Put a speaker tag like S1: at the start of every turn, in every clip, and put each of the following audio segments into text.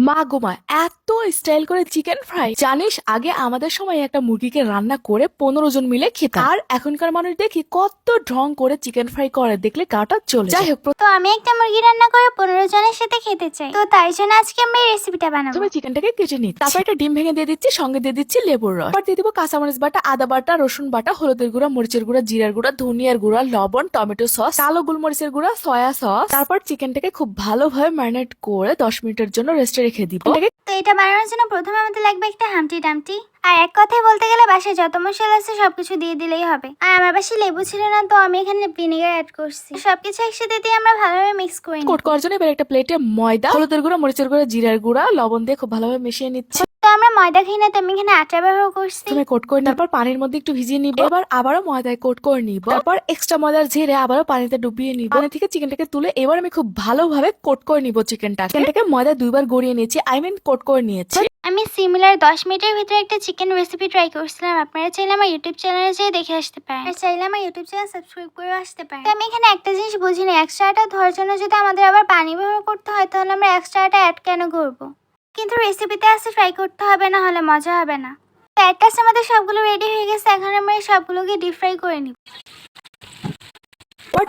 S1: মা গো মা, এত স্টাইল করে চিকেন ফ্রাই! জানিস, আগে আমাদের সময় একটা মুরগিকে রান্না করে 15 জন মিলে খেতাম, আর এখনকার মানুষ দেখি কত ঢং করে চিকেন ফ্রাই করে, দেখলে গাটা চলে যায়। যাই হোক,
S2: তো আমি একটা মুরগি রান্না করে 15 জনের সাথে খেতে চাই, তো তাই জন্য আজকে আমি এই রেসিপিটা বানাবো।
S1: প্রথমে চিকেনটাকে কেটে নিচ্ছি, তারপর একটা ডিম ভেঙে দিয়ে দিচ্ছি, সঙ্গে দিয়ে দিচ্ছি লেবুর রস, তারপর দিয়ে দিব কাঁচামরিচ বাটা, আদা বাটা, রসুন বাটা, হলুদের গুঁড়া, মরিচের গুঁড়া, জিরার গুঁড়া, ধনিয়ার গুঁড়া, লবণ, টমেটো সস, কালো গোলমরিচের গুঁড়া, সয়া সস। তারপর চিকেনটাকে খুব ভালোভাবে ম্যারিনেট করে 10 মিনিটের জন্য রেস্টে রেখে দিব।
S2: তো এটা বানানোর জন্য প্রথমে আমাদের লাগবে একটা হামটি ডামটি, আর এক কথায় বলতে গেলে বাসায় যত মশলা আছে সবকিছু দিয়ে দিলেই হবে। আর আমার বাসায় লেবু ছিল না, তো আমি এখানে ভিনেগার অ্যাড করছি। সবকিছু একসাথে দিয়ে আমরা ভালোভাবে মিক্স করে নিই।
S1: কোট করার জন্য এবার একটা প্লেটে ময়দা, হলুদের গুঁড়া, মরিচের গুঁড়া, জিরার গুঁড়া, লবণ দিয়ে খুব ভালোভাবে মিশিয়ে নিচ্ছি।
S2: তো আমরা ময়দা খাই না, তো আমি এখানে আটা ব্যবহার করছি।
S1: প্রথমে কোট করে তারপর পানির মধ্যে একটু ভিজিয়ে নিব, এবার আবারও ময়দায় কোট করে নিব, তারপর এক্সট্রা ময়দার ঝেড়ে আবারও পানিতে ডুবিয়ে নিব। পানি থেকে চিকেনটাকে তুলে এবার আমি খুব ভালোভাবে কোট করে নিব চিকেনটাকে ময়দা 2বার গড়িয়ে নিয়েছি, কোট করে নিয়েছি।
S2: আমি সিমিলার 10 মিনিটের ভিতরে একটা চিকেন রেসিপি ট্রাই করছিলাম। আপনারা চাইলে আমার ইউটিউব চ্যানেলে যেয়ে দেখে আসতে পারেন, আর চাইলে আমার ইউটিউব চ্যানেল সাবস্ক্রাইব করে আসতে পারেন। তো আমি এখানে একটা জিনিস বুঝিনি, এক্সট্রা আটা ধোয়ার জন্য যদি আমাদের আবার পানি ব্যবহার করতে হয়, তাহলে আমরা এক্সট্রা আটা অ্যাড কেন করবো? কিন্তু রেসিপিতে আছে ট্রাই করতে হবে, না হলে মজা হবে না। তো এক কাছে আমাদের সবগুলো রেডি হয়ে গেছে, এখন আমরা এই সবগুলোকে ডিপ ফ্রাই করে নিব।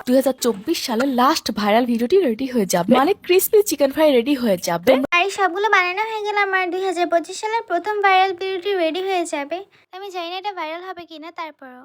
S1: 2024 সালের লাস্ট ভাইরাল ভিডিওটি রেডি হয়ে যাবে, মানে ক্রিসপি চিকেন ফ্রাই রেডি হয়ে যাবে।
S2: আর এই সবগুলো বানানো হয়ে গেলে আমার 2025 সালের প্রথম ভাইরাল ভিডিওটি রেডি হয়ে যাবে। আমি জানি না এটা ভাইরাল হবে কিনা, তারপরও